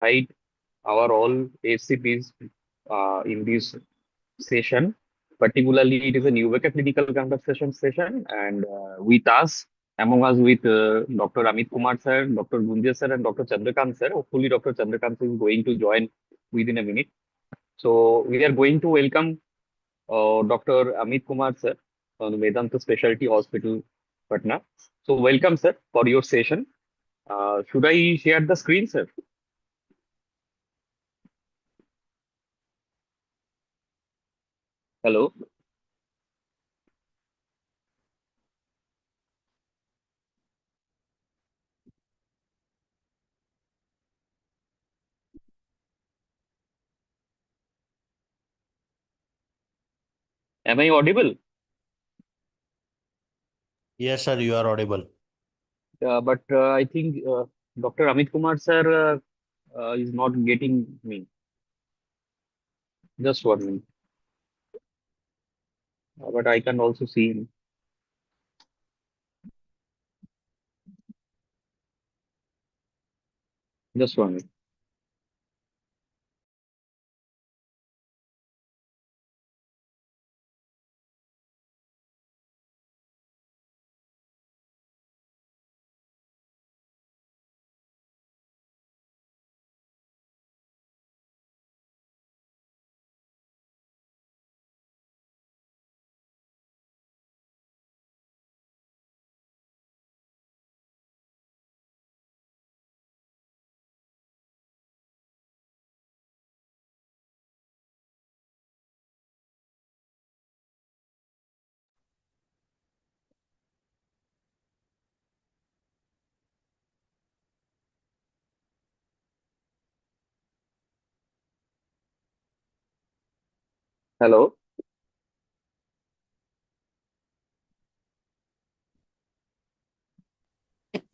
invite our all HCPs in this session. Particularly, it is a Nuveka clinical conversation session, and with us, among us, with Dr. Amit Kumar sir, Dr. Gunja sir, and Dr. Chandrakant sir. Hopefully, Dr. Chandrakant is going to join within a minute. So, we are going to welcome Dr. Amit Kumar sir on Vedanta Specialty Hospital, Patna. So, welcome, sir, for your session. Should I share the screen, sir? Hello, am I audible? Yes, sir, you are audible. But I think Dr. Amit Kumar sir is not getting me. Just 1 minute. But I can also see him. Just 1 minute. Hello.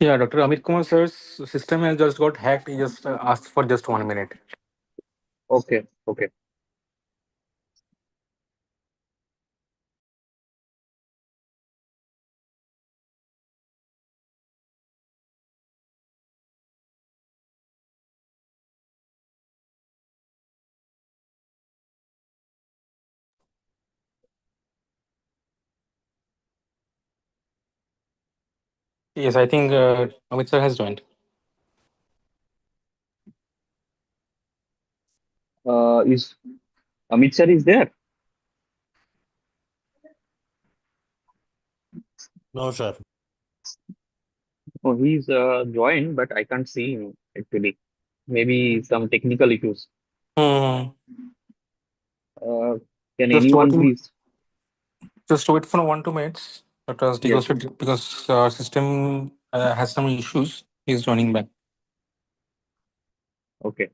Yeah, Dr. Amit Kumar sir's system has just got hacked. He just asked for just 1 minute. Okay. Okay. Yes, I think Amit sir has joined. Is Amit sir is there? No, sir. Oh, he's joined, but I can't see him actually. Maybe some technical issues. Hmm. Uh, can Just anyone waiting. please? Just wait for 1 2 minutes. Yes. Because system has some issues. He's joining back. Okay.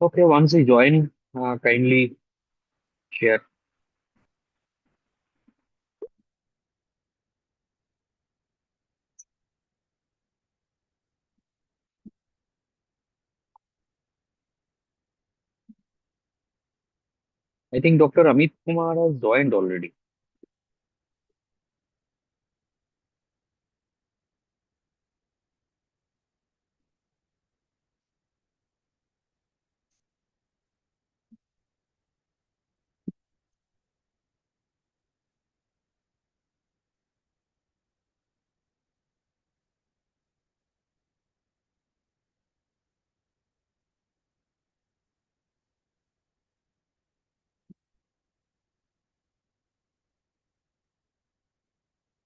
Okay. Once he join, kindly share. I think Dr. Amit Kumar has joined already.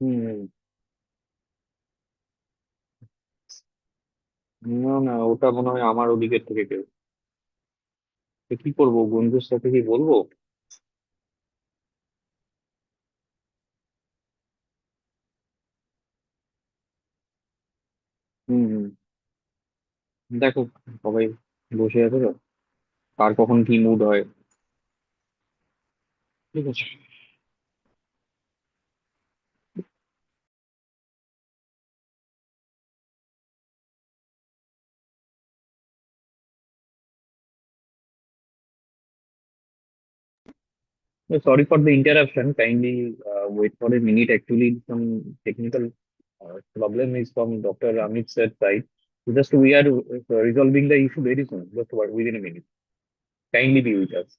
হুম। না না, ওটা মনে হয় আমার ওদিকের থেকে কেউ। তো কি করবো, বন্ধুর সাথে কি বলবো? হুম হুম। দেখো, সবাই বসে আছে তো, কার কখন কি মুড হয়। ঠিক আছে। Sorry for the interruption. Kindly wait for a minute. Actually, some technical problem is from Dr. Amit's side. Just we are resolving the issue very soon, just within a minute. Kindly be with us.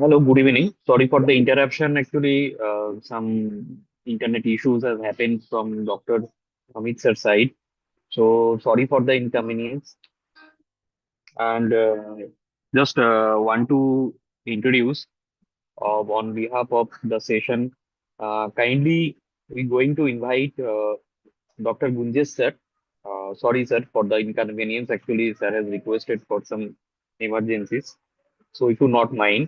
Hello, good evening. Sorry for the interruption. Actually, some internet issues have happened from Dr. Amit's side. So sorry for the inconvenience. And just want to introduce on behalf of the session. Kindly, we're going to invite Dr. Gunjes sir. Sorry, sir, for the inconvenience. Actually, sir has requested for some emergencies. So, if you not mind,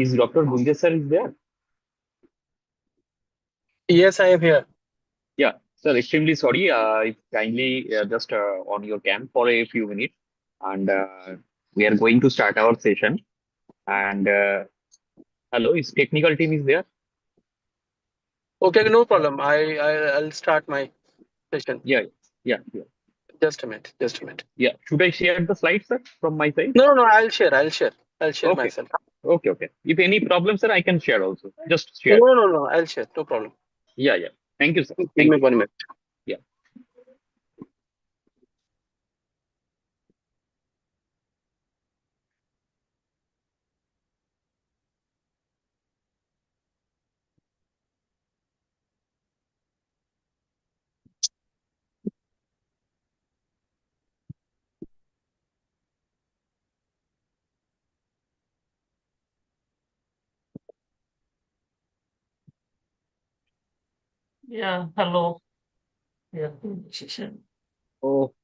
is Dr. Gunjes sir is there? Yes, I am here. Yeah, sir. Extremely sorry. If kindly just on your cam for a few minutes, and we are going to start our session. And hello, is technical team is there? Okay, no problem. I'll start my session. Yeah, yeah, yeah. Just a minute. Just a minute. Yeah. Should I share the slides, sir, from my side? No, no, no. I'll share Okay. myself. Okay, okay. If any problem, sir, I can share also. Just No, share. no, no. I'll share. No problem. Yeah, yeah. Thank you, sir. Give Thank me you. 1 minute. Yeah. Yeah, hello. Yeah, session. Oh,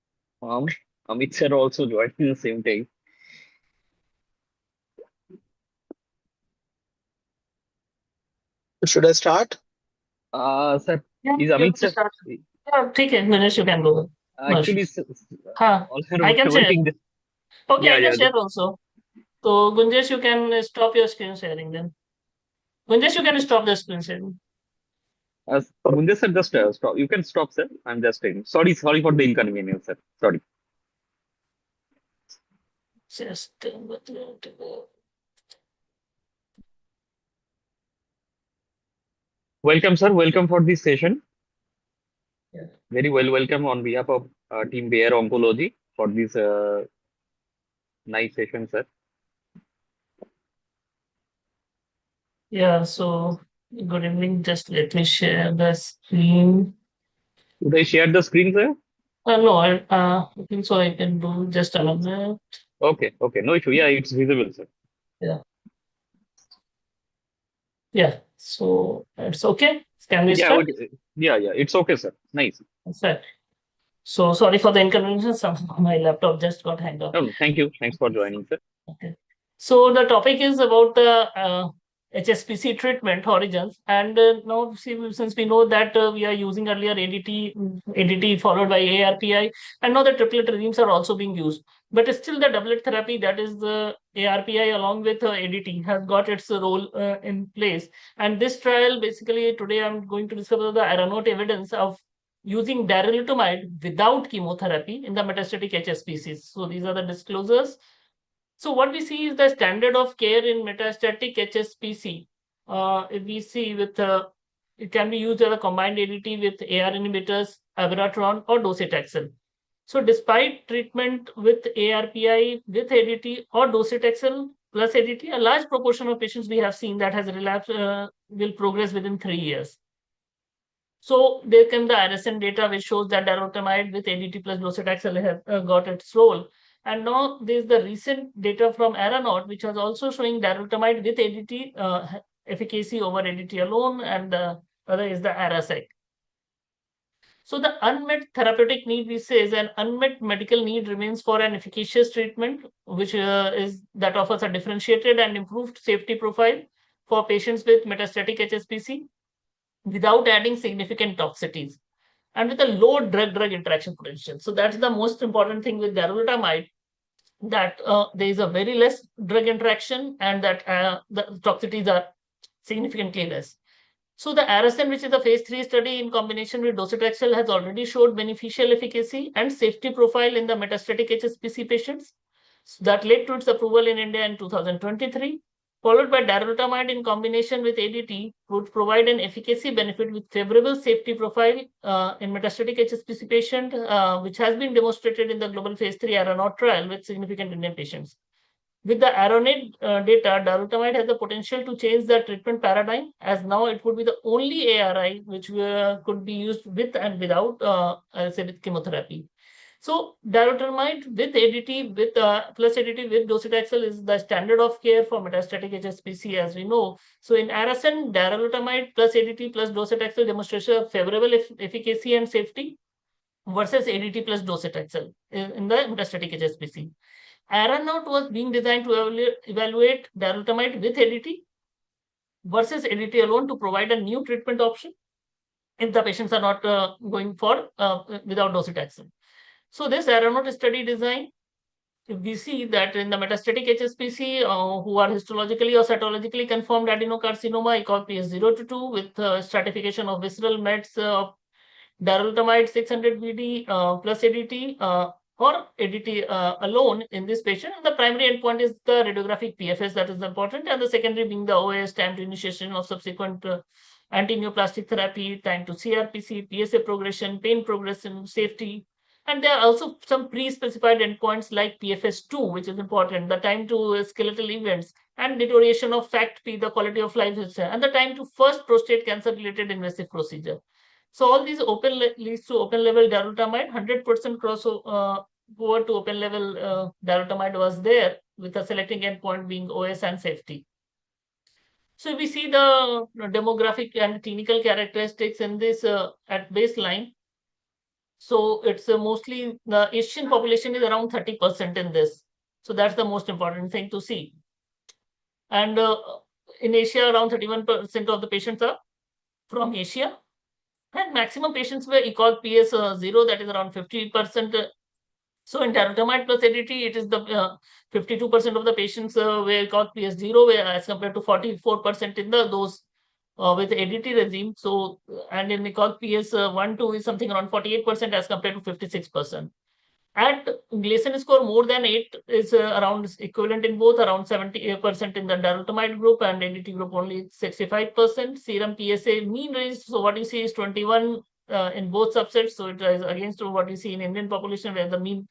um, Amit sir also joined in the same time. Should I start? Sir, Yeah, is you Amit can sir? start. Yeah, take it. Manish, you can go. No Actually, issues. all I are can share. working. Okay, Yeah, I can yeah. share also. So Gunjesh, you can stop your screen sharing then. Gunjesh, you can stop the screen sharing. Munde sir, just stop. You can stop, sir. I'm just saying. Sorry for the inconvenience, sir. Sorry. Just Welcome, sir. Welcome for this session. yeah. Very well welcome on behalf of Team Bayer Oncology for this nice session, sir. Yeah, so good evening. Just let me share the screen. Should I share the screen, sir? No, I think so. I can do just a minute. Okay, okay. No issue. Yeah, it's visible, sir. Yeah. Yeah. So it's okay. Can we Yeah, start? yeah. It's okay, sir. Nice. Start. So sorry for the inconvenience. My laptop just got hanged up. No, thank you. Thanks for joining, sir. Okay. So the topic is about the HSPC treatment origins, and now since we know that we are using earlier ADT followed by ARPI, and now the triplet regimes are also being used. But still, the doublet therapy, that is the ARPI along with ADT, has got its role in place. And this trial, basically, today I'm going to discover the aeronaut evidence of using darolutamide without chemotherapy in the metastatic HSPCs. So these are the disclosures. So what we see is the standard of care in metastatic HSPC. If we see with it can be used as a combined ADT with AR inhibitors, abiraterone, or docetaxel. So despite treatment with ARPI, with ADT, or docetaxel plus ADT, a large proportion of patients we have seen that has relapsed will progress within 3 years. So there came the RSN data which shows that darolutamide with ADT plus docetaxel has got its role. And now there's the recent data from Aeronaut, which was also showing darolutamide with ADT efficacy over ADT alone, and the other is the ARASEC. So the unmet therapeutic need, we say, is an unmet medical need remains for an efficacious treatment, which is that offers a differentiated and improved safety profile for patients with metastatic HSPC without adding significant toxicities and with a low drug-drug interaction potential. So that's the most important thing with darolutamide, that there is a very less drug interaction and that the toxicities are significantly less. So the ARASEN, which is a phase 3 study in combination with docetaxel, has already showed beneficial efficacy and safety profile in the metastatic HSPC patients. So that led to its approval in India in 2023, followed by darolutamide in combination with ADT, would provide an efficacy benefit with favorable safety profile in metastatic HSPC patient, which has been demonstrated in the global phase 3 Aeronaut trial with significant Indian patients. With the Aeronaut data, darolutamide has the potential to change the treatment paradigm, as now it would be the only ARI which could be used with and without, say, with chemotherapy. So darolutamide with ADT with plus ADT with docetaxel is the standard of care for metastatic HSPC, as we know. So in ARASEN, darolutamide plus ADT plus docetaxel demonstration of favorable efficacy and safety versus ADT plus docetaxel in the metastatic HSPC. Aeronaut was being designed to evaluate darolutamide with ADT versus ADT alone to provide a new treatment option if the patients are not going for without docetaxel. So this Aeronaut study design, we see that in the metastatic HSPC who are histologically or cytologically confirmed adenocarcinoma, ECOG PS0 to 2 with stratification of visceral mets of darolutamide 600 VD plus ADT or ADT alone in this patient. And the primary endpoint is the radiographic PFS, that is important, and the secondary being the OS, time to initiation of subsequent anti-neoplastic therapy, time to CRPC, PSA progression, pain progression, safety. And there are also some pre-specified endpoints like PFS2, which is important, the time to skeletal events, and deterioration of FACT-P, the quality of life, and the time to first prostate cancer-related invasive procedure. So all these leads to open label darolutamide, 100% crossover to open label darolutamide was there, with a selecting endpoint being OS and safety. So we see the demographic and clinical characteristics in this at baseline. So it's mostly the Asian population is around 30% in this. So that's the most important thing to see. And in Asia, around 31% of the patients are from Asia. And maximum patients were ECOG PS 0, that is around 50%. So in darolutamide plus ADT, it is the 52% of the patients were ECOG PS 0, as compared to 44% in those with ADT regime. So and in ECOG PS 1 2 is something around 48% as compared to 56%. At Gleason score more than 8 is around equivalent in both, around 70% in the darolutamide group, and ADT group only 65%. Serum PSA mean range, so what you see is 21 in both subsets. So it is against what you see in Indian population, where the mean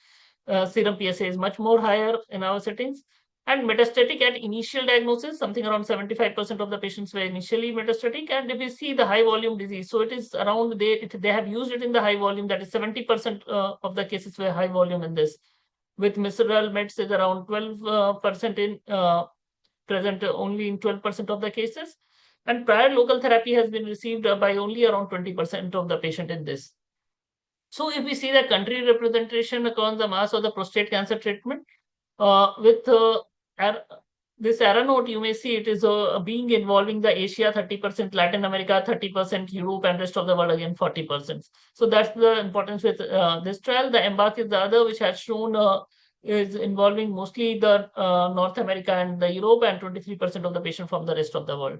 serum PSA is much more higher in our settings. And metastatic at initial diagnosis, something around 75% of the patients were initially metastatic. And if we see the high volume disease, so it is around, they have used it in the high volume, that is 70% of the cases were high volume in this. With misral meds is around 12% in present only in 12% of the cases. And prior local therapy has been received by only around 20% of the patient in this. So if we see the country representation across the mass of the prostate cancer treatment, with this arrow note, you may see it is being involving the Asia 30%, Latin America 30%, Europe and rest of the world again 40%. So that's the importance with this trial. The EMBARK is the other, which has shown is involving mostly the North America and the Europe, and 23% of the patient from the rest of the world.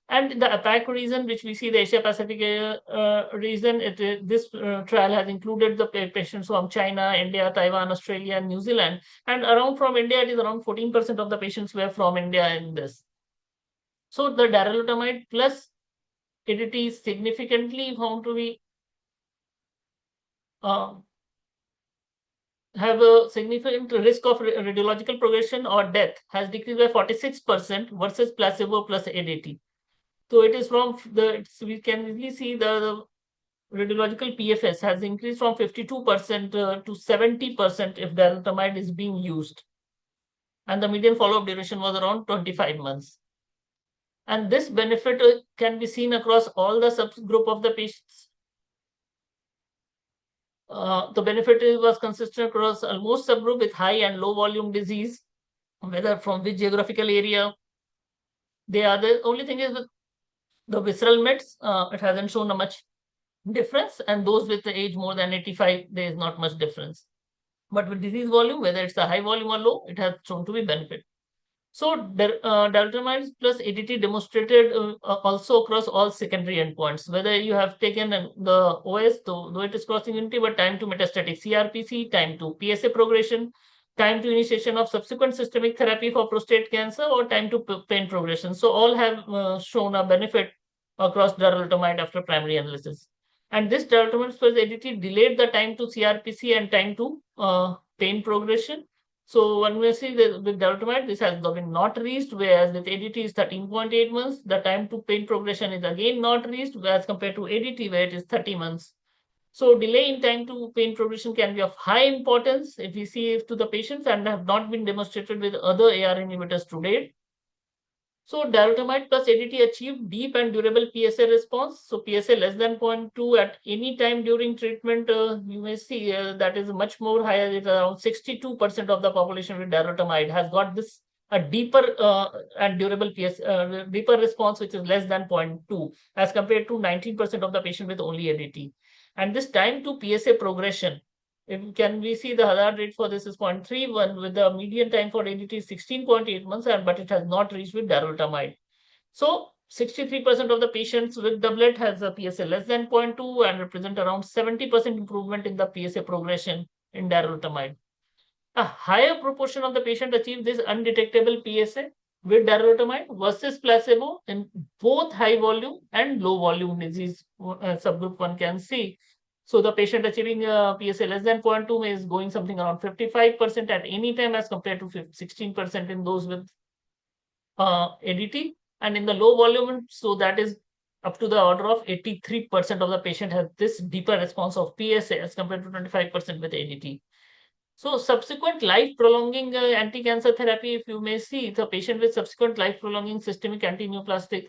And the APAC region, which we see the Asia Pacific region, this trial has included the patients from China, India, Taiwan, Australia, and New Zealand. And around from India, it is around 14% of the patients were from India in this. So the darolutamide plus ADT is significantly found to be have a significant risk of radiological progression or death, has decreased by 46% versus placebo plus ADT. So it is from we can easily see the radiological PFS has increased from 52% to 70% if darolutamide is being used. And the median follow-up duration was around 25 months. And this benefit can be seen across all the subgroup of the patients. The benefit was consistent across almost subgroup with high and low volume disease, whether from which geographical area they are. The only thing is with the visceral mets, it hasn't shown a much difference, and those with the age more than 85, there is not much difference. But with disease volume, whether it's a high volume or low, it has shown to be benefit. So darolutamide plus ADT demonstrated also across all secondary endpoints, whether you have taken the OS, though it is crossing unity, but time to metastatic CRPC, time to PSA progression, time to initiation of subsequent systemic therapy for prostate cancer, or time to pain progression. So all have shown a benefit across darolutamide after primary analysis. And this darolutamide plus ADT delayed the time to CRPC and time to pain progression. So one may see that with darolutamide, this has been not reached, whereas with ADT is 13.8 months. The time to pain progression is again not reached, as compared to ADT, where it is 30 months. So delay in time to pain progression can be of high importance if we see to the patients, and have not been demonstrated with other AR inhibitors to date. So darolutamide plus ADT achieved deep and durable PSA response. So PSA less than 0.2 at any time during treatment, you may see that is much more higher. It's around 62% of the population with darolutamide has got this a deeper and durable deeper response, which is less than 0.2, as compared to 19% of the patient with only ADT. And this time to PSA progression, can we see the hazard rate for this is 0.31, with the median time for ADT is 16.8 months, but it has not reached with darolutamide. So 63% of the patients with doublet has a PSA less than 0.2 and represent around 70% improvement in the PSA progression in darolutamide. A higher proportion of the patient achieve this undetectable PSA with darolutamide versus placebo in both high volume and low volume disease subgroup one can see. So the patient achieving PSA less than 0.2 is going something around 55% at any time, as compared to 16% in those with ADT. And in the low volume, so that is up to the order of 83% of the patient has this deeper response of PSA as compared to 25% with ADT. So subsequent life-prolonging anti-cancer therapy, if you may see, the patient with subsequent life-prolonging systemic anti-neoplastic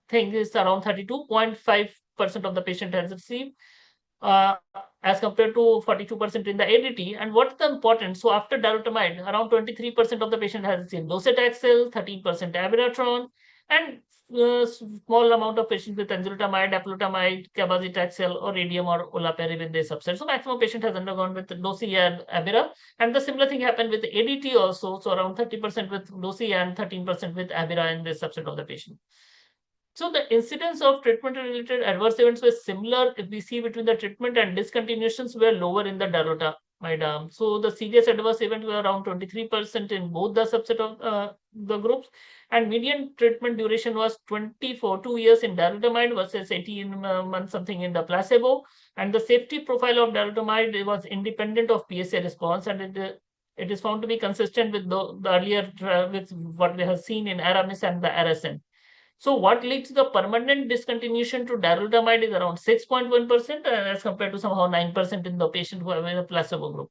thing is around 32.5% of the patient has received, as compared to 42% in the ADT. And what's the important? So after darolutamide, around 23% of the patient has received docetaxel, 13% abiraterone, and small amount of patients with enzalutamide, apalutamide, cabazitaxel, or radium or olaparib in this subset. So maximum patient has undergone with dosi and abira, and the similar thing happened with ADT also. So around 30% with dosi and 13% with abira in this subset of the patient. So the incidence of treatment-related adverse events were similar if we see between the treatment and discontinuations were lower in the darolutamide arm. So the serious adverse events were around 23% in both the subset of the groups, and median treatment duration was 2 years in darolutamide versus 18 months something in the placebo. And the safety profile of darolutamide was independent of PSA response, and it is found to be consistent with the earlier with what we have seen in Aramis and the RSN. So what leads to the permanent discontinuation to darolutamide is around 6.1% as compared to somehow 9% in the patient who have in the placebo group.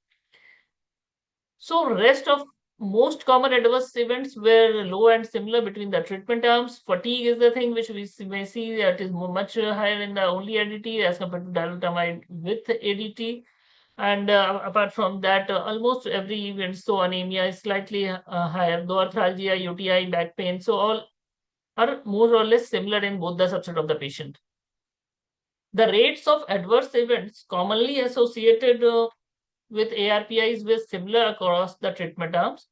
So rest of most common adverse events were low and similar between the treatment arms. Fatigue is the thing which we may see that is much higher in the only ADT as compared to darolutamide with ADT. And apart from that, almost every event, so anemia is slightly higher, though arthralgia, UTI, back pain, so all are more or less similar in both the subset of the patient. The rates of adverse events commonly associated with ARPIs were similar across the treatment arms.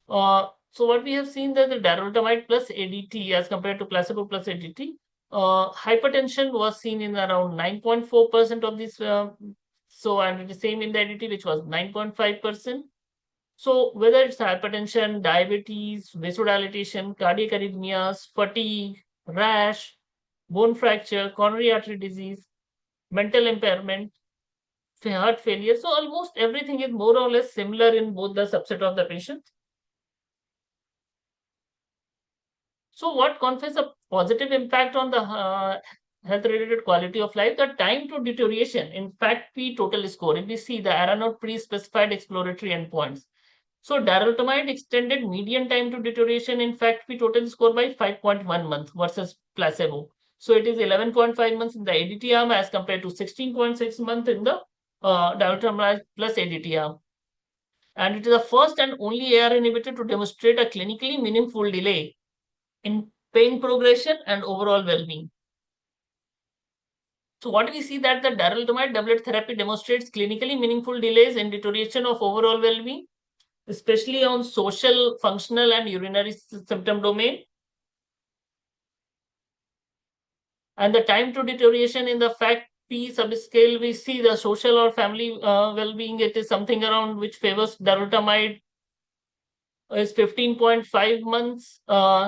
So what we have seen that the darolutamide plus ADT as compared to placebo plus ADT, hypertension was seen in around 9.4% of this. And the same in the ADT, which was 9.5%. So whether it's hypertension, diabetes, vasodilatation, cardiac arrhythmias, fatigue, rash, bone fracture, coronary artery disease, mental impairment, heart failure. So almost everything is more or less similar in both the subset of the patients. So what confers a positive impact on the health-related quality of life? The time to deterioration, in fact, P total score. If we see the ARA pre-specified exploratory endpoints. So darolutamide extended median time to deterioration in fact P total score by 5.1 months versus placebo. So it is 11.5 months in the ADT arm as compared to 16.6 months in the darolutamide plus ADT arm. And it is the first and only AR inhibitor to demonstrate a clinically meaningful delay in pain progression and overall well-being. So what we see that the darolutamide doublet therapy demonstrates clinically meaningful delays in deterioration of overall well-being, especially on social, functional, and urinary symptom domain. And the time to deterioration in the FACT P subscale, we see the social or family well-being. It is something around which favors darolutamide is 15.5 months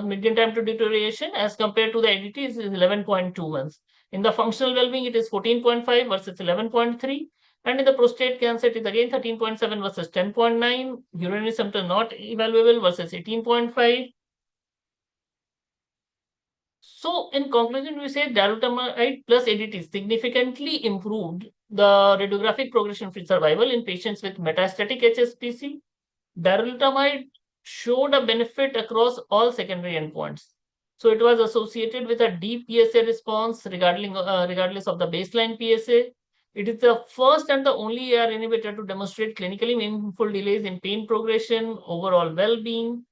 median time to deterioration as compared to the ADT is 11.2 months. In the functional well-being, it is 14.5 versus 11.3. And in the prostate cancer, it is again 13.7 versus 10.9. Urinary symptom not evaluable versus 18.5. So in conclusion, we say darolutamide plus ADT significantly improved the radiographic progression-free survival in patients with metastatic HSPC. Darolutamide showed a benefit across all secondary endpoints. So it was associated with a deep PSA response regardless of the baseline PSA. It is the first and the only AR inhibitor to demonstrate clinically meaningful delays in pain progression, overall well-being,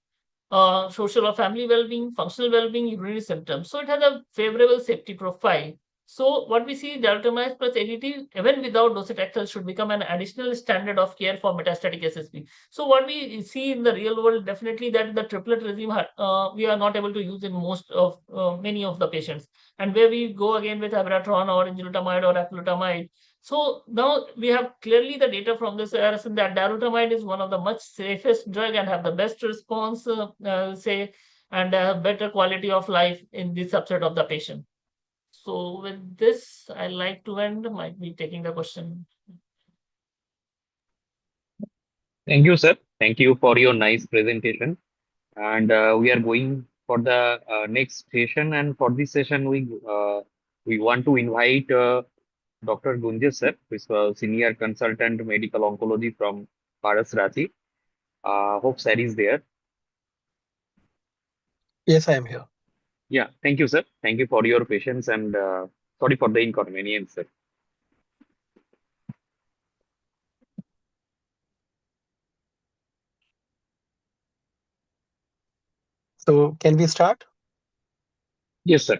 social or family well-being, functional well-being, urinary symptoms. So it has a favorable safety profile. So what we see, darolutamide plus ADT, even without docetaxel, should become an additional standard of care for metastatic SSP. So what we see in the real world, definitely that the triplet regime we are not able to use in most of many of the patients, and where we go again with abiraterone or enzalutamide or apalutamide. So now we have clearly the data from this RSN that darolutamide is one of the much safest drug and have the best response, and better quality of life in this subset of the patient. So with this, I like to end. Might be taking the question. Thank you, sir. Thank you for your nice presentation. And we are going for the next session. And for this session, we want to invite Dr. Gunjan sir, who is a senior consultant medical oncology from Paras Rathi. Hope sir is there. Yes, I am here. Yeah, thank you, sir. Thank you for your patience and sorry for the inconvenience, sir. So can we start? Yes, sir.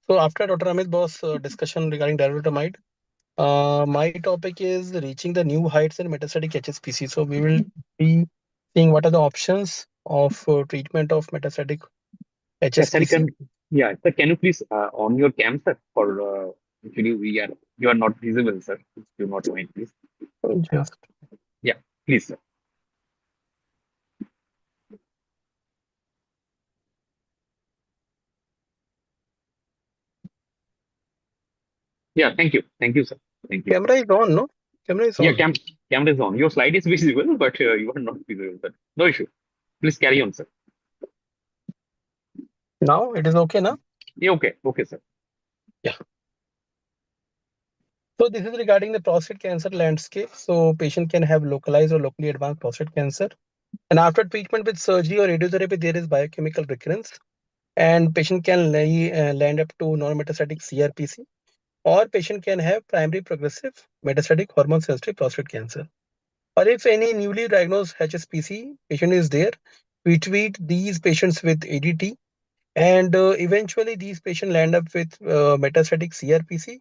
So after Dr. Amit Boss discussion regarding darolutamide, my topic is reaching the new heights in metastatic HSPC. So we will be seeing what are the options of treatment of metastatic Yes, sir. HSPC. Yeah, sir. Can you please on your cam, sir? For actually, you are not visible, sir. If you not mind, please. Just Yeah, please, sir. Yeah, thank you, sir. Thank you. camera is on, no? Camera is Yeah, on. camera is on. Your slide is visible, but you are not visible, sir. No issue. Please carry on, sir. Now it is okay now. Yeah, okay, sir. Yeah. So this is regarding the prostate cancer landscape. So patient can have localized or locally advanced prostate cancer. And after treatment with surgery or radiotherapy, there is biochemical recurrence. And patient can land up to non-metastatic CRPC. Or patient can have primary progressive metastatic hormone sensitive prostate cancer. Or if any newly diagnosed HSPC patient is there, we treat these patients with ADT. And eventually these patients land up with metastatic CRPC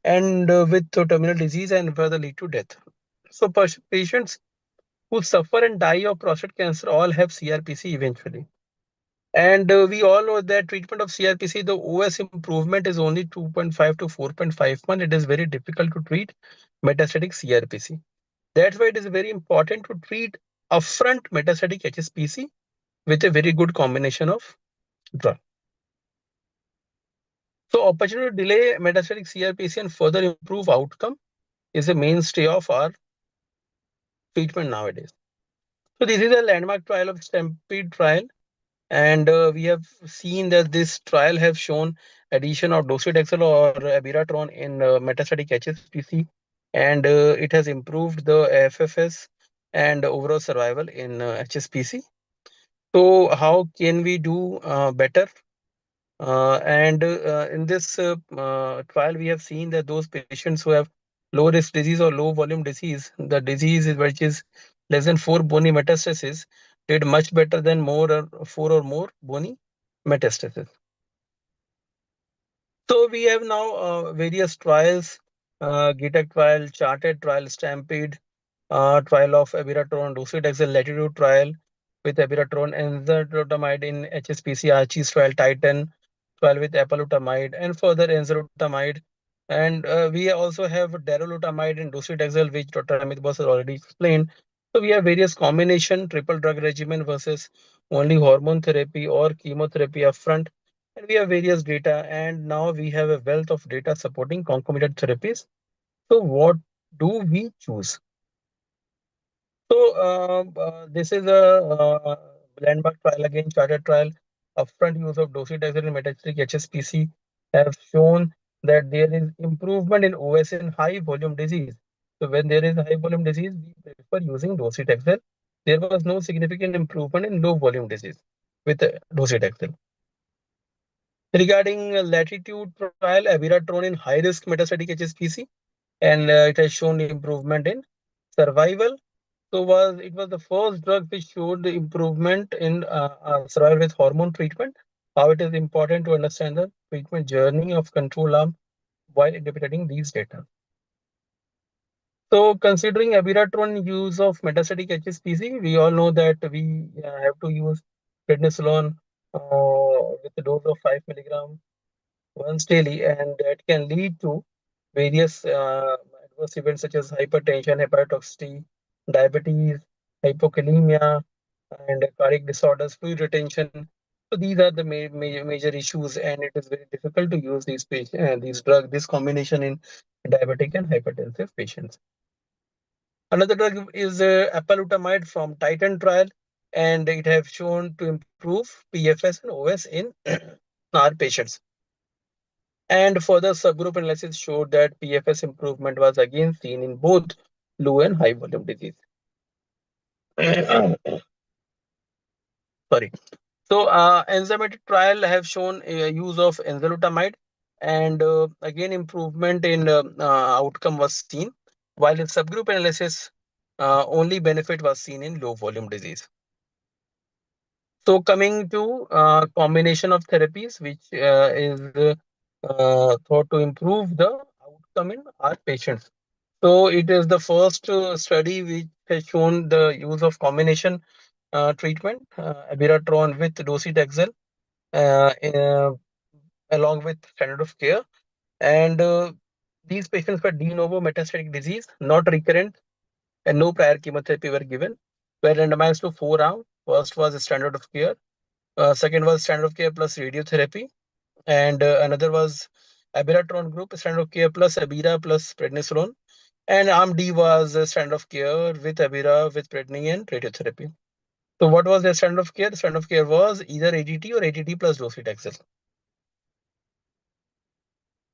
and with terminal disease and further lead to death. So patients who suffer and die of prostate cancer all have CRPC eventually. And we all know that treatment of CRPC, the OS improvement is only 2.5 to 4.5 months. It is very difficult to treat metastatic CRPC. That's why it is very important to treat upfront metastatic HSPC with a very good combination of drug. So opportunity to delay metastatic CRPC and further improve outcome is a mainstay of our treatment nowadays. So this is a landmark trial of Stampede trial. And we have seen that this trial have shown addition of docetaxel or abiraterone in metastatic HSPC, and it has improved the FFS and overall survival in HSPC. So how can we do better? And in this trial, we have seen that those patients who have low risk disease or low volume disease, the disease which is less than 4 bony metastasis, did much better than more or 4 or more bony metastasis. So we have now various trials, GTAC trial, Charted trial, Stampede, trial of abiraterone, docetaxel, Latitude trial with abiraterone, enzalutamide in HSPC, Archie's trial, Titan trial with apalutamide, and further enzalutamide. And we also have darolutamide and docetaxel, which Dr. Amit Bose has already explained. So we have various combination triple drug regimen versus only hormone therapy or chemotherapy upfront. And we have various data, and now we have a wealth of data supporting concomitant therapies. So what do we choose? So this is a landmark trial again, chartered trial. Upfront use of docetaxel in metastatic HSPC have shown that there is improvement in OS in high volume disease. So when there is high volume disease, we prefer using docetaxel. There was no significant improvement in low volume disease with docetaxel. Regarding Latitude trial, abiraterone in high risk metastatic HSPC, and it has shown improvement in survival. So it was the first drug which showed the improvement in survival with hormone treatment. How it is important to understand the treatment journey of control arm while interpreting these data. So considering abiraterone use of metastatic HSPC, we all know that we have to use prednisolone with a dose of 5 milligram once daily, and that can lead to various adverse events such as hypertension, hepatotoxicity, diabetes, hypokalemia, and cardiac disorders, fluid retention. So these are the major issues, and it is very difficult to use these drugs, this combination in diabetic and hypertensive patients. Another drug is apalutamide from Titan trial, and it has shown to improve PFS and OS in our patients. And further subgroup analysis showed that PFS improvement was again seen in both low and high volume disease. Sorry. So enzymatic trial have shown use of enzalutamide, and again improvement in outcome was seen, while in subgroup analysis only benefit was seen in low volume disease. So coming to combination of therapies, which is thought to improve the outcome in our patients. So it is the first study which has shown the use of combination treatment, abiraterone with docetaxel, uh, along with standard of care. And these patients were de novo metastatic disease, not recurrent, and no prior chemotherapy were given. Were randomized to 4 arms. First was standard of care. Second was standard of care plus radiotherapy, and another was abiraterone group, standard of care plus abira plus prednisolone, and arm D was standard of care with abira with prednisone and radiotherapy. So what was the standard of care? The standard of care was either ADT or ADT plus docetaxel.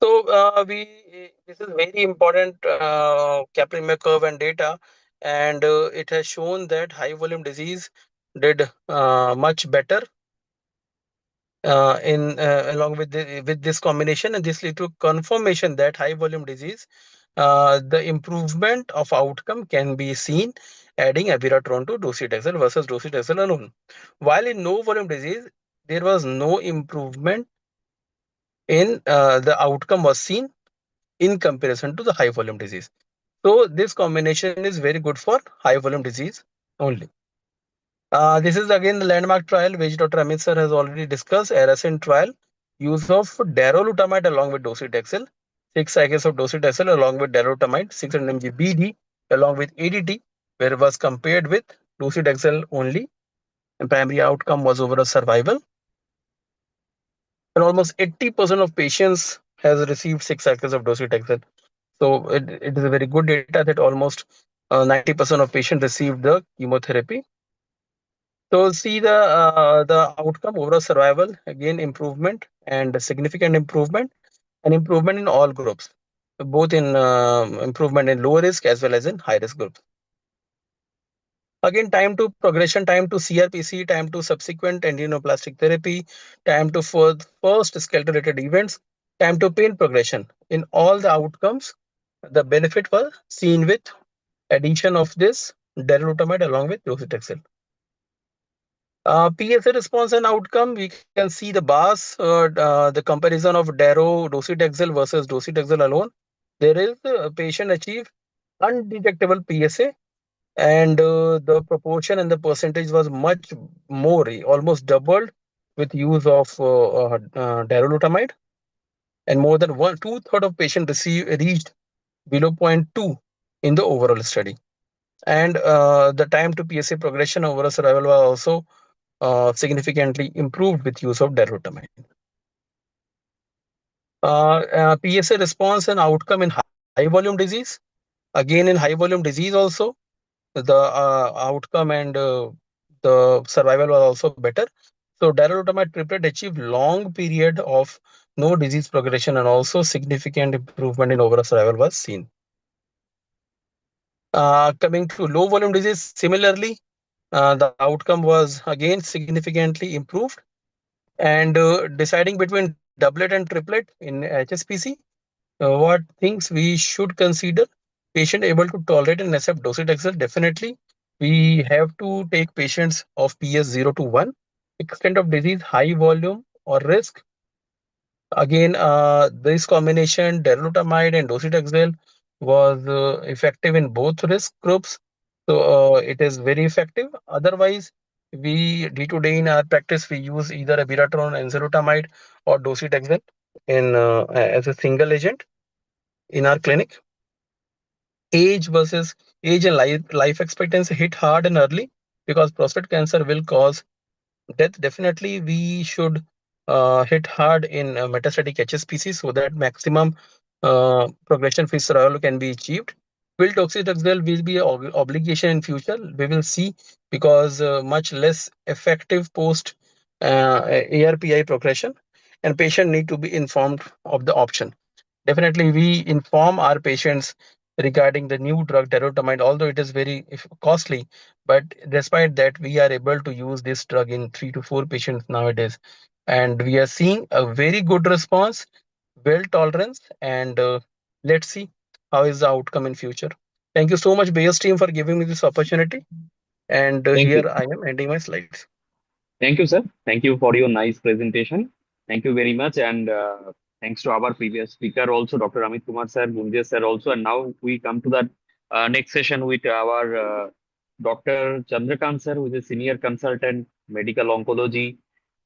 So this is very important Kaplan-Meier curve and data, and it has shown that high volume disease did much better in along with this combination, and this led to confirmation that high volume disease, the improvement of outcome can be seen adding abiraterone to docetaxel versus docetaxel alone. While in no volume disease, there was no improvement in the outcome was seen in comparison to the high volume disease. So this combination is very good for high volume disease only. This is again the landmark trial which Dr. Amit sir has already discussed, ARASENT trial, use of darolutamide along with docetaxel, 6 cycles of docetaxel along with darolutamide, 600 mg BD along with ADT, where it was compared with docetaxel only. And primary outcome was overall survival. And almost 80% of patients has received 6 cycles of docetaxel. So it is a very good data that almost 90% of patients received the chemotherapy. So see the outcome, overall survival, again improvement and significant improvement, and improvement in all groups, both in improvement in low risk as well as in high risk groups. Again, time to progression, time to CRPC, time to subsequent endinoplastic therapy, time to first skeletal related events, time to pain progression. In all the outcomes, the benefit was seen with addition of this darolutamide along with docetaxel. PSA response and outcome, we can see the bars, the comparison of docetaxel versus docetaxel alone. There is a patient achieve undetectable PSA, and the proportion and the percentage was much more, almost doubled with use of darolutamide, and more than two-thirds of patients reached below zero point 0.2 in the overall study. And the time to PSA progression overall survival was also significantly improved with use of darolutamide. PSA response and outcome in high volume disease. Again, in high volume disease also, the outcome and the survival was also better. So darolutamide triplet achieved long period of no disease progression, and also significant improvement in overall survival was seen. Coming to low volume disease, similarly, the outcome was again significantly improved. And deciding between doublet and triplet in HSPC, what things we should consider: patient able to tolerate and accept docetaxel. Definitely, we have to take patients of PS 0 to 1. Extent of disease, high volume or risk. Again, this combination darolutamide and docetaxel was effective in both risk groups, so it is very effective. Otherwise, we day to day in our practice we use either abiraterone, enzalutamide, or docetaxel in as a single agent in our clinic. Age versus age and life expectancy hit hard and early, because prostate cancer will cause death. Definitely, we should hit hard in metastatic HSPC so that maximum progression-free survival can be achieved. Will docetaxel will be an obligation in future? We will see, because much less effective post ARPI progression, and patient need to be informed of the option. Definitely, we inform our patients regarding the new drug darolutamide, although it is very costly, but despite that, we are able to use this drug in 3 to 4 patients nowadays, and we are seeing a very good response, well tolerance, and let's see how is the outcome in future. Thank you so much, Bayes team, for giving me this opportunity, and Thank you. here I am ending my slides. Thank you, sir. Thank you for your nice presentation. Thank you very much. And thanks to our previous speaker also, Dr. Amit Kumar sir, Gunjan sir also. And now we come to the next session with our Dr. Chandrakant sir, who is a senior consultant, medical oncology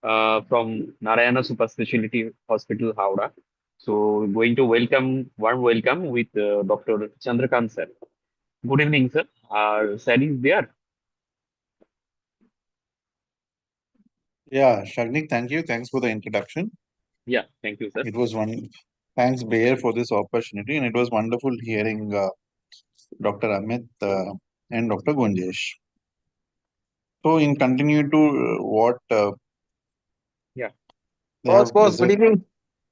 from Narayana Super Specialty Hospital, Howrah. So going to warm welcome with Dr. Chandrakant sir. Good evening, sir. Our sir is there. Yeah, Shagnik, thank you. Thanks for the introduction. Yeah, thank you, sir. It was one. Thanks, Bayer, for this opportunity, and it was wonderful hearing Dr. Amit and Dr. Gunjesh. So, in continue to what Yeah. they Boss, have good presented. evening.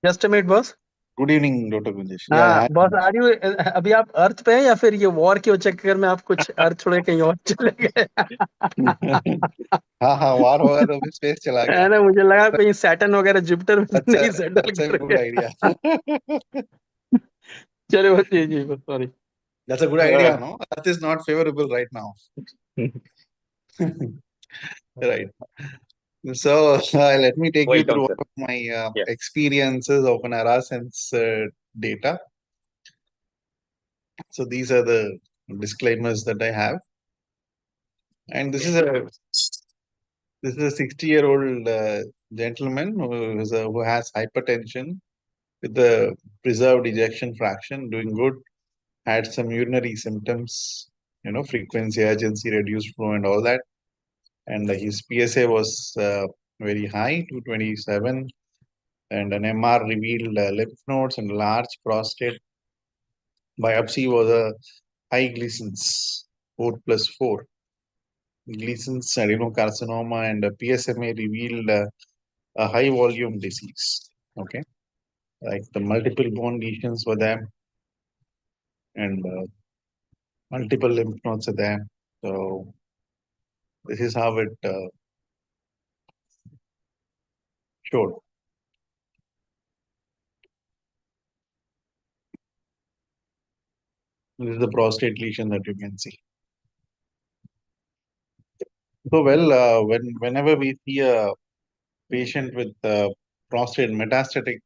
Just a minute, boss. Good evening, Dr. Gunjesh. हाँ Yeah, boss आ रही हो अभी आप अर्थ पे हैं या फिर ये वॉर के चक्कर में आप कुछ अर्थ छोड़ के कहीं और चले गए हाँ हाँ, वार होगा तो फिर स्पेस चला गया. है ना मुझे लगा कहीं सैटर्न वगैरह जुपिटर में नहीं सेटल That's a कर good गए idea. चलो बस जी sorry That's a good idea, no? Earth is not favorable right now. Right. So let me take you through Welcome, one sir. of my Yeah. experiences of an ARASense data. So these are the disclaimers that I have. And this is a 60-year-old gentleman who has hypertension with the preserved ejection fraction, doing good, had some urinary symptoms, frequency, urgency, reduced flow, and all that. And his PSA was very high, 227, and an MR revealed lymph nodes and large prostate. Biopsy was a high Gleason's 4+4. Gleason's adenocarcinoma and PSMA revealed a high volume disease. Okay, like the multiple bone lesions were there, and multiple lymph nodes are there. So this is how it showed. This is the prostate lesion that you can see. So whenever we see a patient with metastatic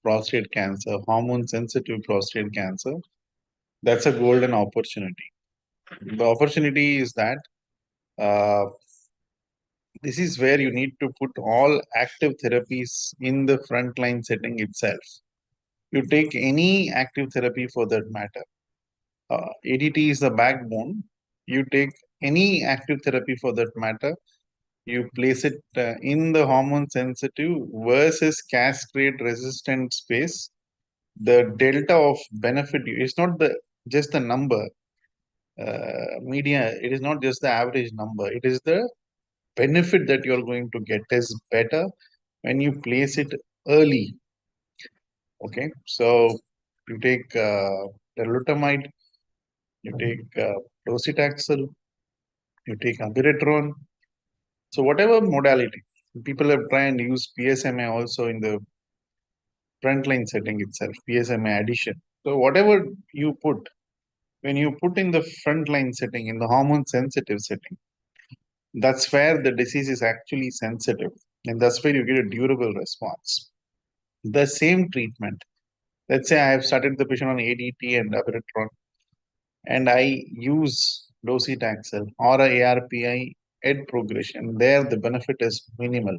prostate cancer, hormone sensitive prostate cancer, that's a golden opportunity. The opportunity is that this is where you need to put all active therapies in the frontline setting itself. You take any active therapy for that matter. ADT is the backbone. You take any active therapy for that matter, you place it in the hormone sensitive versus castrate resistant space. The delta of benefit is not just the number, it is not just the average number, it is the benefit that you're going to get is better when you place it early. Okay, so you take darolutamide, you take docetaxel, you take abiraterone. So whatever modality, people have tried and use PSMA also in the frontline setting itself, PSMA addition. So whatever you put, when you put in the frontline setting, in the hormone sensitive setting, that's where the disease is actually sensitive, and that's where you get a durable response. The same treatment, let's say I have started the patient on ADT and abiraterone, and I use docetaxel or a ARPI at progression, there the benefit is minimal.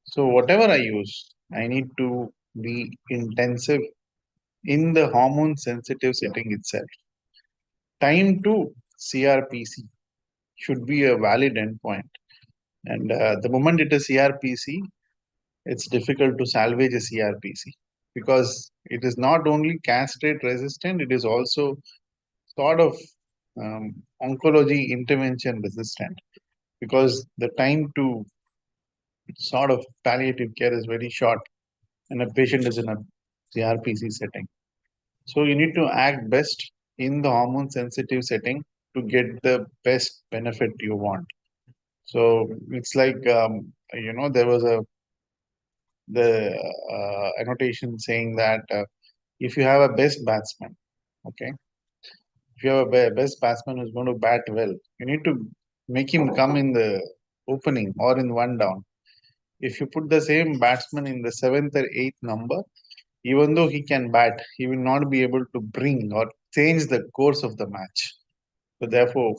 So whatever I use, I need to be intensive in the hormone sensitive setting itself. Time to CRPC should be a valid endpoint. And the moment it is CRPC, it's difficult to salvage a CRPC because it is not only castrate resistant, it is also sort of oncology intervention resistant because the time to sort of palliative care is very short and a patient is in a CRPC setting. So you need to act best in the hormone sensitive setting to get the best benefit you want. So it's like, there was the annotation saying that if you have a best batsman, okay, if you have a best batsman who's going to bat well, you need to make him come in the opening or in one down, if you put the same batsman in the seventh or eighth number, even though he can bat, he will not be able to bring or change the course of the match. So therefore,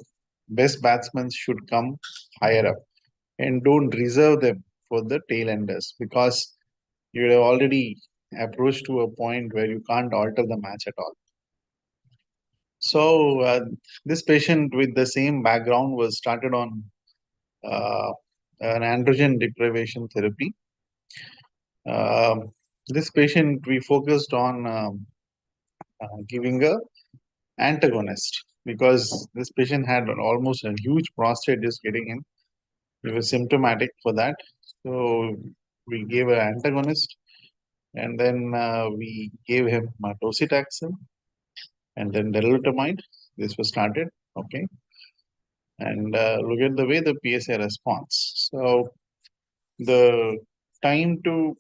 best batsmen should come higher up and don't reserve them for the tail enders, because you have already approached to a point where you can't alter the match at all. So this patient with the same background was started on uh, an androgen deprivation therapy. This patient we focused on giving a antagonist, because this patient had almost a huge prostate just getting in. He was symptomatic for that, so we gave an antagonist, and then we gave him docetaxel and then darolutamide. This was started, okay, and look at the way the PSA response. So the time to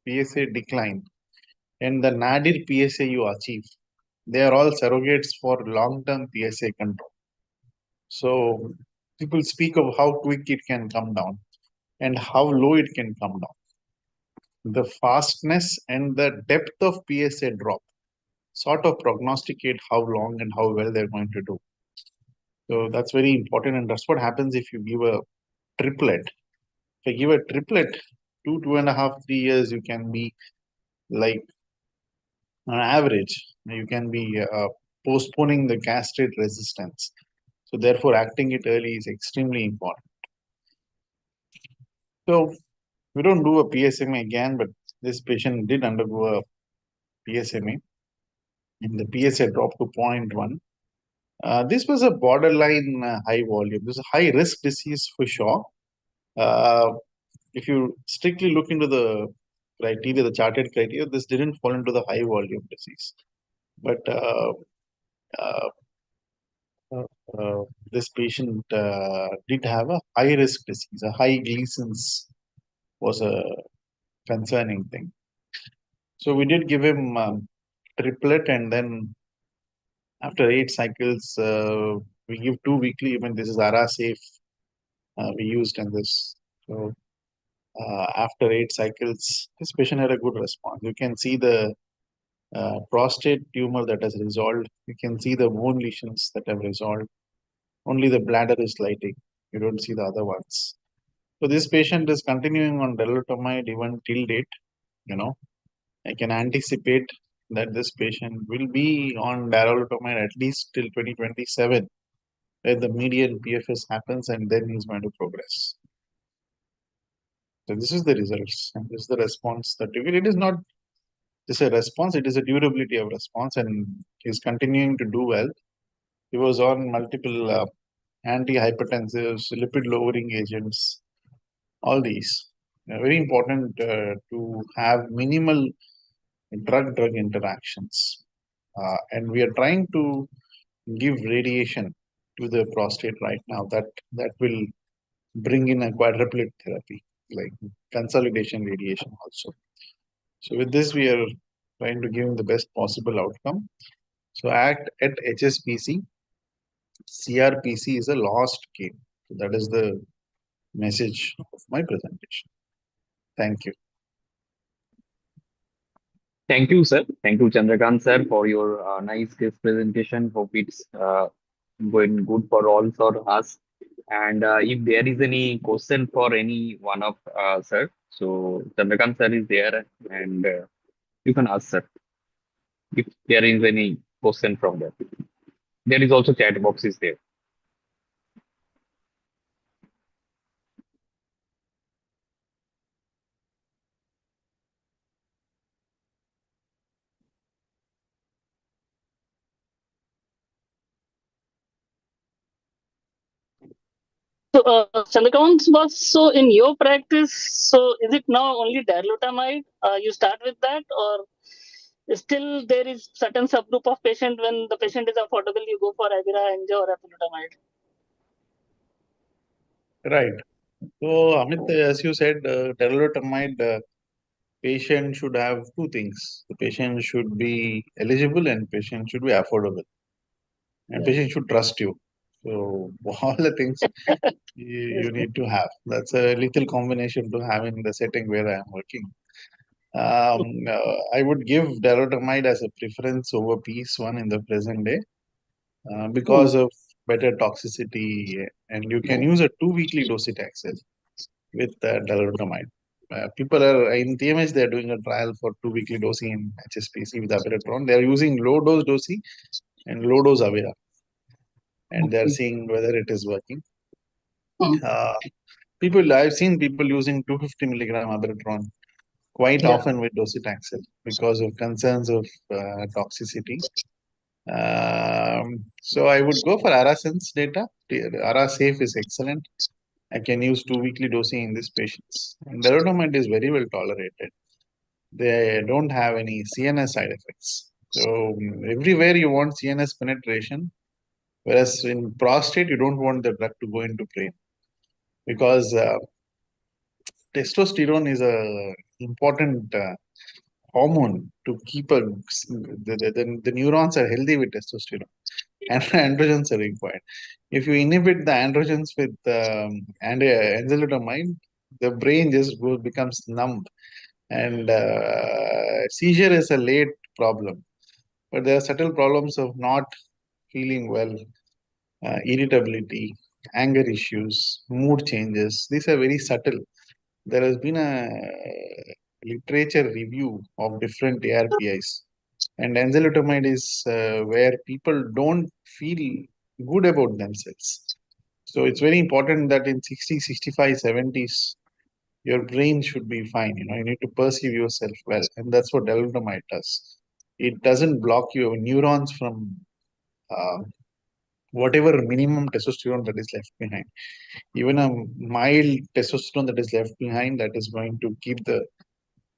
PSA decline and the nadir PSA you achieve, they are all surrogates for long-term PSA control. So people speak of how quick it can come down and how low it can come down. The fastness and the depth of PSA drop sort of prognosticate how long and how well they're going to do. So that's very important, and that's what happens if you give a triplet. If I give a triplet, 2.5, 3 years, you can be like on average, you can be postponing the castrate resistance. So therefore, acting it early is extremely important. So we don't do a PSMA again, but this patient did undergo a PSMA, and the PSA dropped to 0.1. This was a borderline high volume. This is a high risk disease for sure. If you strictly look into the criteria, the charted criteria, this didn't fall into the high volume disease. But uh, this patient did have a high risk disease. A high Gleason's was a concerning thing. So we did give him triplet, and then after 8 cycles, we give 2 weekly. Even this is ARA safe. We used in this. So after 8 cycles, this patient had a good response. You can see the prostate tumor that has resolved. You can see the bone lesions that have resolved. Only the bladder is lighting. You don't see the other ones. So this patient is continuing on darolutamide even till date. You know, I can anticipate that this patient will be on darolutamide at least till 2027, where the median PFS happens, and then he's going to progress. So this is the results, and this is the response that you get. It is not just a response; it is a durability of response, and he's continuing to do well. He was on multiple antihypertensives, lipid lowering agents, all these. Very important to have minimal drug-drug interactions. And we are trying to give radiation to the prostate right now. That will bring in a quadruplet therapy, like consolidation radiation also. So with this, we are trying to give him the best possible outcome. So act at HSPC, CRPC is a lost game. So that is the message of my presentation. Thank you. Thank you, sir. Thank you, Chandrakant sir, for your nice case presentation. Hope it's going good for all for us. And if there is any question for any one of sir, so Chandrakant sir is there, and you can ask sir if there is any question from there. There is also chat box is there. So, Chandrakant, so in your practice, so is it now only darolutamide? You start with that, or still there is certain subgroup of patient when the patient is affordable, you go for Avira, Enjo, or apalutamide? Right. So, Amit, as you said, darolutamide patient should have two things. The patient should be eligible and patient should be affordable. And patient should trust you. So all the things you need to have. That's a lethal combination to have in the setting where I am working. I would give darolutamide as a preference over PS1 in the present day because of better toxicity, and you can use a 2 weekly docetaxel with darolutamide. People are in TMH. They are doing a trial for 2 weekly dosing in HSPC with abiraterone. They are using low dose dosi and low dose avira, and they are seeing whether it is working. Uh, I've seen people using 250 milligram abiraterone quite often with docetaxel because of concerns of toxicity. So I would go for ARA-Sense data. ARA-Safe is excellent. I can use 2 weekly dosing in these patients. And darolutamide is very well tolerated. They don't have any CNS side effects. So everywhere you want CNS penetration, whereas in prostate you don't want the drug to go into brain because testosterone is a important hormone to keep the neurons are healthy with testosterone and androgens are required. If you inhibit the androgens with enzalutamide, the brain just becomes numb, and seizure is a late problem. But there are subtle problems of not feeling well, irritability, anger issues, mood changes. These are very subtle. There has been a literature review of different ARPIs, and enzalutamide is where people don't feel good about themselves. So it's very important that in 60, 65, 70s, your brain should be fine. You need to perceive yourself well. And that's what enzalutamide does. It doesn't block your neurons from uh, whatever minimum testosterone that is left behind. Even a mild testosterone that is left behind, that is going to keep the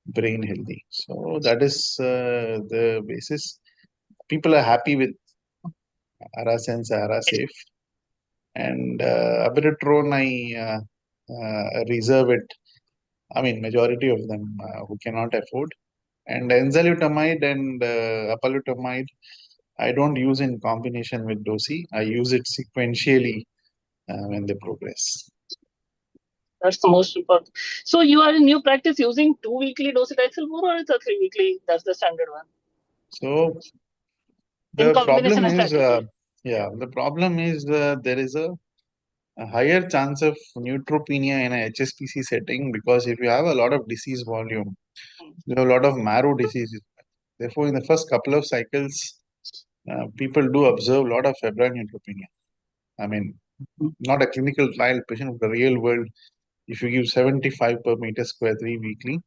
brain healthy. So that is the basis. People are happy with ARA-Sense, ARA-Safe. And abiraterone, I reserve it. I mean, majority of them who cannot afford. And enzalutamide and apalutamide, I don't use in combination with dosi. I use it sequentially when they progress. That's the most important. So you are in new practice using 2 weekly docetaxel more, or it's a 3 weekly? That's the standard one. So In the combination problem and is, strategy. there is a higher chance of neutropenia in a HSPC setting because if you have a lot of disease volume, you have a lot of marrow diseases. Therefore, in the first couple of cycles, people do observe a lot of febrile neutropenia. I mean, not a clinical trial patient, but the real world. If you give 75 per meter square 3 weekly,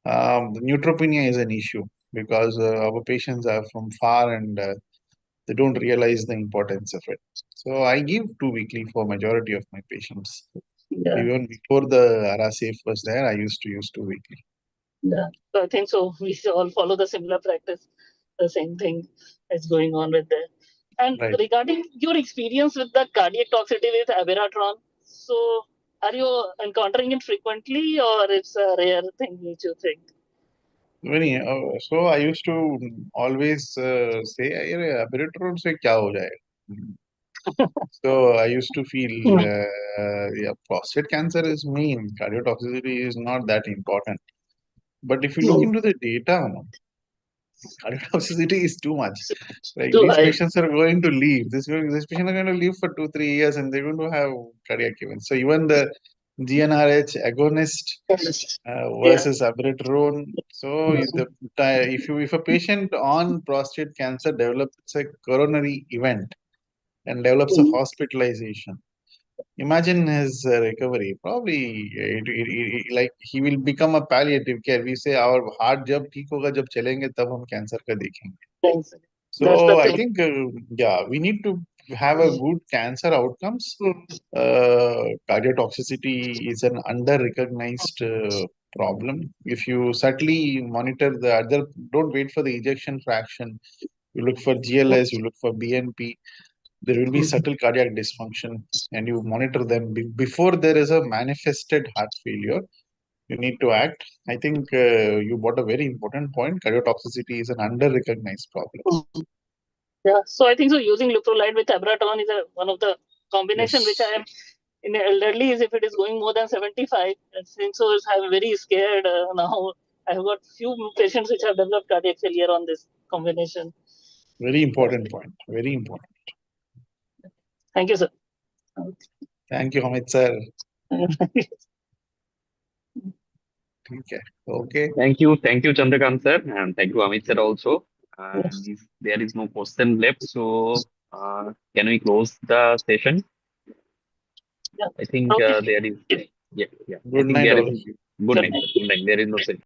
the neutropenia is an issue because our patients are from far and they don't realize the importance of it. So I give 2 weekly for majority of my patients. Yeah. Even before the ARA-Safe was there, I used to use 2 weekly. Yeah. So I think so. We all follow the similar practice. The same thing is going on with that. And Right. regarding your experience with the cardiac toxicity with abiraterone, so are you encountering it frequently, or it's a rare thing which you think? So I used to always say, "अरे abiraterone से क्या हो जाएगा?" So I used to feel, yeah, prostate cancer is mean. Cardiotoxicity is not that important. But if you look into the data, no, cardiotoxicity is too much. Like Too these high. patients are going to leave. This patient are going to live for 2-3 years, and they're going to have cardiac events. So even the GnRH agonist versus abiraterone. So if a patient on prostate cancer develops a coronary event and develops a hospitalization, imagine his recovery. Probably like he will become a palliative care. We say our heart जब ठीक होगा जब चलेंगे तब हम cancer का देखेंगे. Thanks. That's So the I thing. think we need to have a good cancer outcomes. Cardiotoxicity is an under-recognized problem. If you subtly monitor the other, don't wait for the ejection fraction. You look for GLS, you look for BNP. There will be subtle cardiac dysfunction, and you monitor them before there is a manifested heart failure. You need to act. I think you brought a very important point. Cardiotoxicity is an under-recognized problem. Yeah, so I think so using leuprolide with abiraterone is one of the combination which I Yes. am in elderly is if it is going more than 75. And since so I'm very scared now. I've got few patients which have developed cardiac failure on this combination. Very important point. Very important. Thank you, sir. Thank you, Amit sir. Okay. Okay. Thank you, Chandrakant sir, and thank you, Amit sir also. And if there is no question left, so can we close the session? Yeah. I think Okay. there is, yeah, yeah. I Good think night, there all is of you. good night, sir. Good night. There is no